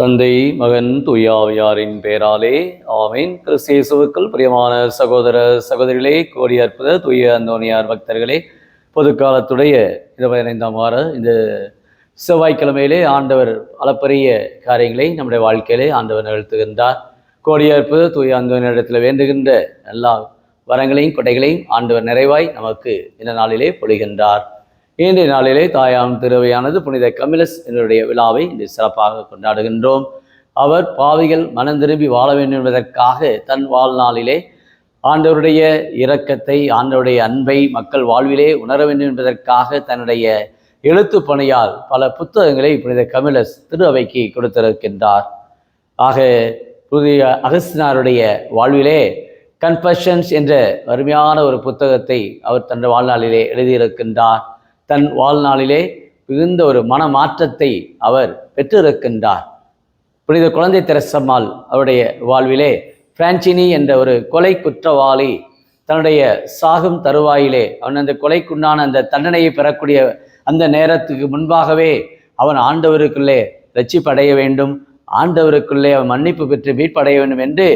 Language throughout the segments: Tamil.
தந்தை மகன் தூயாவியாரின் பெயராலே ஆமீன். கிறிஸ்து இயேசுவுக்குள் பிரியமான சகோதர சகோதரிகளே, கோடி அற்புத தூய அந்தோனியார் பக்தர்களே, பொதுக்காலத்துடைய 15ஆம் வார இந்த செவ்வாய்க்கிழமையிலே ஆண்டவர் அளப்பரிய காரியங்களை நம்முடைய வாழ்க்கையிலே ஆண்டவர் நிகழ்த்துகின்றார். கோடி அற்புத தூய அந்தோனியாரிடத்தில் வேண்டுகின்ற எல்லா வரங்களையும் கொடைகளையும் ஆண்டவர் நிறைவாய் நமக்கு இந்த நாளிலே பொழிகின்றார். இன்றைய நாளிலே தாயாம் திருவையானது புனித கமிலஸ் என்னுடைய விழாவை இன்று சிறப்பாக கொண்டாடுகின்றோம். அவர் பாவிகள் மனம் திரும்பி வாழ வேண்டும் என்பதற்காக தன் வாழ்நாளிலே ஆண்டவருடைய இரக்கத்தை, ஆண்டவருடைய அன்பை மக்கள் வாழ்விலே உணர வேண்டும் என்பதற்காக தன்னுடைய எழுத்து பணியால் பல புத்தகங்களை புனித கமிலஸ் திரு அவைக்கு கொடுத்திருக்கின்றார். ஆக புதிய அகஸ்தினாருடைய வாழ்விலே கன்ஃபஷன்ஸ் என்ற அருமையான ஒரு புத்தகத்தை அவர் தன் வாழ்நாளிலே எழுதியிருக்கின்றார். தன் வாழ்நாளிலே மிகுந்த ஒரு மனமாற்றத்தை அவர் பெற்றிருக்கின்றார். புனித குழந்தை தெரசம்மாள் அவருடைய வாழ்விலே பிரான்சினி என்ற ஒரு கொலை குற்றவாளி தன்னுடைய சாகும் தருவாயிலே அவன் அந்த கொலைக்குண்டான அந்த தண்டனையை பெறக்கூடிய அந்த நேரத்துக்கு முன்பாகவே அவன் ஆண்டவருக்குள்ளே ரட்சிப்படைய வேண்டும், ஆண்டவருக்குள்ளே அவன் மன்னிப்பு பெற்று மீட்படைய வேண்டும் என்று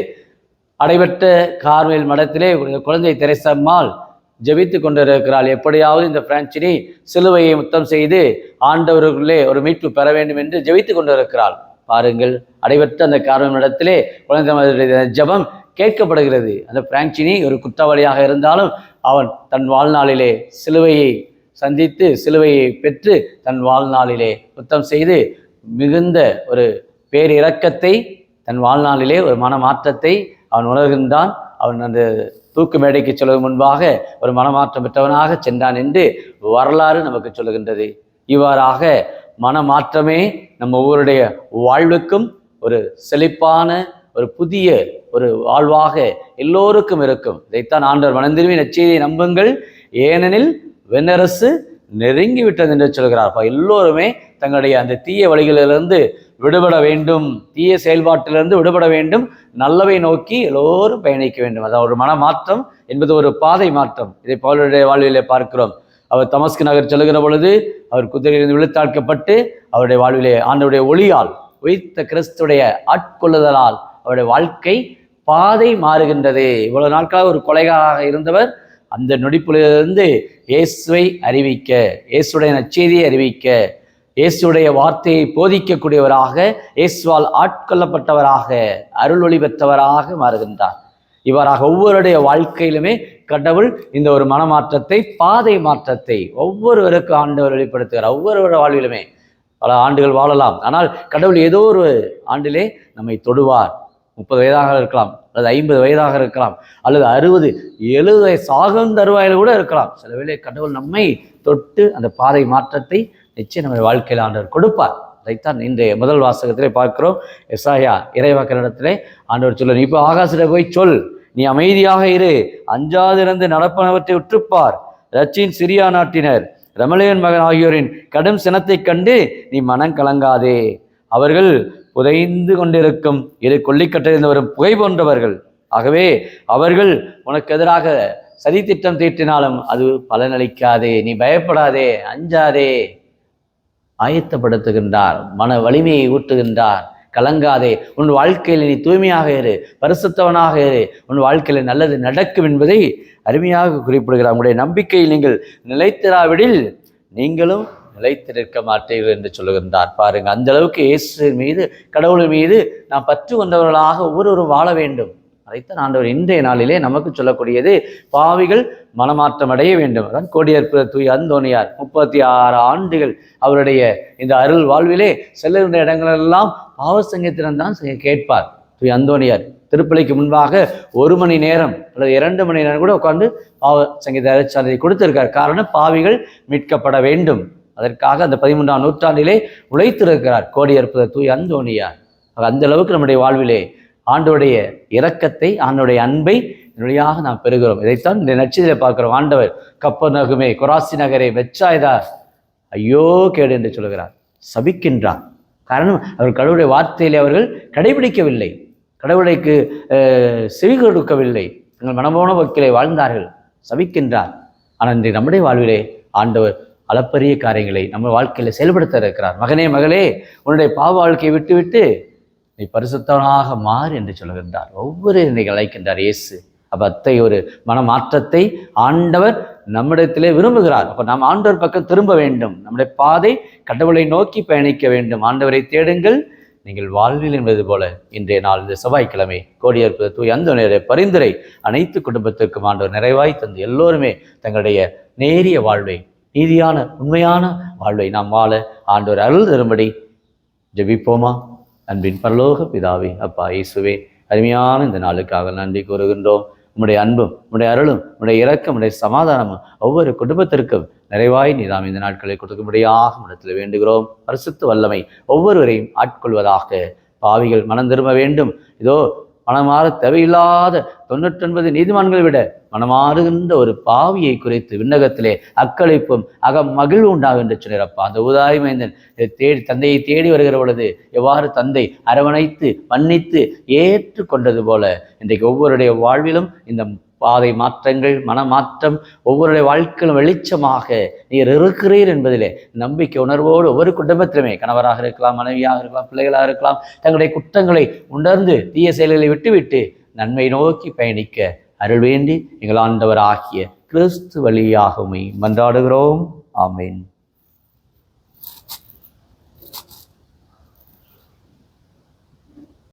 அடைபட்ட கார்மேல் மடத்திலே குழந்தை தெரசம்மாள் ஜெபித்து கொண்டிருக்கிறாள். எப்படியாவது இந்த பிரான்சினி சிலுவையை முத்தம் செய்து ஆண்டவருக்குள்ளே ஒரு மீட்பு பெற வேண்டும் என்று ஜெபித்து கொண்டிருக்கிறாள். பாருங்கள், அடைபட்ட அந்த கார்மேல் மடத்திலே குழந்தை ஜெபம் கேட்கப்படுகிறது. அந்த பிரான்சினி ஒரு குற்றவாளியாக இருந்தாலும் அவன் தன் வாழ்நாளிலே சிலுவையை சந்தித்து சிலுவையை பெற்று தன் வாழ்நாளிலே முத்தம் செய்து மிகுந்த ஒரு பேரிரக்கத்தை தன் வாழ்நாளிலே ஒரு மனமாற்றத்தை அவன் உணர்கின்றான். அவன் அந்த தூக்கு மேடைக்கு சொல்வதற்கு முன்பாக ஒரு மனமாற்றம் பெற்றவனாக சென்றான் என்று வரலாறு நமக்கு சொல்லுகின்றது. இவ்வாறாக மனமாற்றமே நம்ம ஒவ்வொருடைய வாழ்வுக்கும் ஒரு செழிப்பான ஒரு புதிய ஒரு வாழ்வாக எல்லோருக்கும் இருக்கும். இதைத்தான் ஆண்டவர் மனம் திரும்பி நற்செய்தியை நம்புங்கள், ஏனெனில் வெண்ணரசு நெருங்கி விட்டது என்று சொல்கிறார். எல்லோருமே தங்களுடைய அந்த தீய வழிகளிலிருந்து விடுபட வேண்டும், தீய செயல்பாட்டிலிருந்து விடுபட வேண்டும், நல்லவை நோக்கி எல்லோரும் பயணிக்க வேண்டும். அதாவது ஒரு மனமாற்றம் என்பது ஒரு பாதை மாற்றம். இதை பவுலுடைய வாழ்விலே பார்க்கிறோம். அவர் தமஸ்கு நகர் செல்கிற பொழுது அவர் குதிரையிலிருந்து விழுத்தாழ்க்கப்பட்டு அவருடைய வாழ்விலே ஆண்டவருடைய ஒளியால் உயிர்த்த கிறிஸ்துடைய ஆட்கொள்ளுதலால் அவருடைய வாழ்க்கை பாதை மாறுகின்றது. இவ்வளவு நாட்களாக ஒரு கொலைகாராக இருந்தவர் அந்த நொடிப்புலிருந்து இயேசுவை அறிவிக்க, இயேசுடைய நற்செய்தியை அறிவிக்க, இயேசுடைய வார்த்தையை போதிக்கக்கூடியவராக, இயேசுவால் ஆட்கொள்ளப்பட்டவராக, அருள் ஒளி பெற்றவராக மாறுகின்றார். இவ்வாறாக ஒவ்வொருடைய வாழ்க்கையிலுமே கடவுள் இந்த ஒரு மனமாற்றத்தை, பாதை மாற்றத்தை ஒவ்வொருவருக்கும் ஆண்டவர் வெளிப்படுத்துகிறார். ஒவ்வொருவர வாழ்விலுமே பல ஆண்டுகள் வாழலாம், ஆனால் கடவுள் ஏதோ ஒரு ஆண்டிலே நம்மை தொடுவார். 30 வயதாக இருக்கலாம், அல்லது 50 வயதாக இருக்கலாம், அல்லது 60, 70 சாகும் தருவாயில் கூட இருக்கலாம். சில வேளை கடவுள் நம்மை தொட்டு அந்த பாதை மாற்றத்தை நிச்சயம் நம்ம வாழ்க்கையில் ஆண்டவர் கொடுப்பார். அதைத்தான் இன்றைய முதல் வாசகத்திலே பார்க்கிறோம். எசாயா இறைவாக்கினிடத்திலே ஆண்டவர் சொல்ல, நீ இப்போ ஆகாசத்தில் போய் சொல், நீ அமைதியாக இரு, அஞ்சாதிருந்து நடப்பனவற்றை உற்றுப்பார். ரச்சின் சிரியா நாட்டினர் ரமலேயன் மகன் ஆகியோரின் கடும் சினத்தை கண்டு நீ மனம் கலங்காதே. அவர்கள் புதைந்து கொண்டிருக்கும் இரு கொல்லிக்கட்டிலிருந்து வரும் புகை போன்றவர்கள். ஆகவே அவர்கள் உனக்கு எதிராக சதி திட்டம் தீட்டினாலும் அது பலனளிக்காதே, நீ பயப்படாதே, அஞ்சாதே. ஆயத்தப்படுத்துகின்றார், மன வலிமையை ஊட்டுகின்றார். கலங்காதே, உன் வாழ்க்கையில் நீ தூய்மையாக இரு, பரிசுத்தவனாக இரு, உன் வாழ்க்கையில் நல்லது நடக்கும் என்பதை அருமையாக குறிப்பிடுகிறார். உங்களுடைய நம்பிக்கையில் நீங்கள் நிலைத்திராவிடில் நீங்களும் நிலைத்து நிற்க மாட்டீர்கள் என்று சொல்லுகின்றார். பாருங்க, அந்த அளவுக்கு இயேசு மீது, கடவுள் மீது நாம் பற்று கொண்டவர்களாக ஒவ்வொருவரும் வாழ வேண்டும். அதைத்தான் ஆண்டவர் இன்றைய நாளிலே நமக்கு சொல்லக்கூடியது. பாவிகள் மனமாற்றம் அடைய வேண்டும். அதான் கோடியற்புத தூய அந்தோனியார் 36 ஆண்டுகள் அவருடைய இந்த அருள் வாழ்விலே செல்லுகின்ற இடங்களெல்லாம் பாவ சங்கீதத்தில்தான் கேட்பார். தூய அந்தோனியார் திருப்பலிக்கு முன்பாக 1 மணி நேரம் அல்லது 2 மணி நேரம் கூட உட்கார்ந்து பாவ சங்கீத அருட்சாதனை கொடுத்திருக்கார். காரணம், பாவிகள் மீட்கப்பட வேண்டும். அதற்காக அந்த 13ஆம் நூற்றாண்டிலே உழைத்திருக்கிறார் கோடியற்புத தூய அந்தோனியார். அந்த அளவுக்கு நம்முடைய வாழ்விலே ஆண்டவருடைய இரக்கத்தை, ஆண்டவருடைய அன்பை வழியாக நாம் பெறுகிறோம். இதைத்தான் இந்த நற்செய்தியிலே பார்க்கிறோம். ஆண்டவர் கப்பர்நகுமே, கொராசி நகரே, பெத்சாய்தா ஐயோ கேடு என்று சொல்கிறார், சபிக்கின்றார். காரணம், அவர் கடவுளுடைய வார்த்தையிலே அவர்கள் கடைபிடிக்கவில்லை, கடவுளுக்கு செவி கொடுக்கவில்லை, தங்கள் மனமோன வக்கிலே வாழ்ந்தார்கள், சபிக்கின்றார். ஆனால் இன்றைய நம்முடைய வாழ்விலே ஆண்டவர் அளப்பரிய காரியங்களை நம்ம வாழ்க்கையில் செயல்படுத்த இருக்கிறார். மகனே மகளே, உன்னுடைய பாவ வாழ்க்கையை விட்டுவிட்டு நீ பரிசுத்தவனாக மாறு என்று சொல்கின்றார். ஒவ்வொரு இன்னைக்கு அழைக்கின்றார் இயேசு. அப்போ ஒரு மனமாற்றத்தை ஆண்டவர் நம்மிடத்திலே விரும்புகிறார். அப்போ நாம் ஆண்டவர் பக்கம் திரும்ப வேண்டும். நம்முடைய பாதை கடவுளை நோக்கி பயணிக்க வேண்டும். ஆண்டவரை தேடுங்கள் நீங்கள் வாழ்வில் என்பது போல இன்றைய நாள் இந்த செவ்வாய்க்கிழமை கோடியற்புத தூய அந்தோனியாருடைய பரிந்துரை அனைத்து குடும்பத்திற்கும் ஆண்டவர் நிறைவாய் தந்து எல்லோருமே தங்களுடைய நேரிய வாழ்வை, நீதியான உண்மையான வாழ்வை நாம் வாழ ஆண்டவர் அருள் தரும்படி ஜெபிப்போமா. அன்பின் பரலோக பிதாவே, அப்பா இயேசுவே, அருமையான இந்த நாளுக்காக நன்றி கூறுகின்றோம். உம்முடைய அன்பும் உம்முடைய அருளும் உம்முடைய இரக்கம் உம்முடைய சமாதானமும் ஒவ்வொரு குடும்பத்திற்கும் நிறைவாய் நீதாம் இந்த நாட்களை கொடுக்கும்படியாக இடத்தில் வேண்டுகிறோம். பரிசுத்த வல்லமை ஒவ்வொருவரையும் ஆட்கொள்வதாக. பாவிகள் மனம் திரும்ப வேண்டும். இதோ மனமாற தேவையில்லாத 99 நீதிமான்களை விட மனமாறுகின்ற ஒரு பாவியை குறித்து விண்ணகத்திலே அக்களிப்பும் மகிழ்வு உண்டாகும் என்று சொன்னாரப்பா. அந்த ஊதாரி மைந்தன் தந்தையை தேடி வருகிற பொழுது எவ்வாறு தந்தை அரவணைத்து மன்னித்து ஏற்று கொண்டது போல இன்றைக்கு ஒவ்வொருடைய வாழ்விலும் இந்த பாதை மாற்றங்கள், மனமாற்றம் ஒவ்வொருடைய வாழ்க்கையிலும் வெளிச்சமாக நீர் இருக்கிறீர் என்பதிலே நம்பிக்கை உணர்வோடு ஒவ்வொரு குடும்பத்திலுமே கணவராக இருக்கலாம், மனைவியாக இருக்கலாம், பிள்ளைகளாக இருக்கலாம், தங்களுடைய குற்றங்களை உணர்ந்து தீய செயல்களை விட்டுவிட்டு நன்மை நோக்கி பயணிக்க அருள் வேண்டி எங்கள் ஆண்டவர் ஆகிய கிறிஸ்து வழியாகவே மன்றாடுகிறோம். ஆமேன்.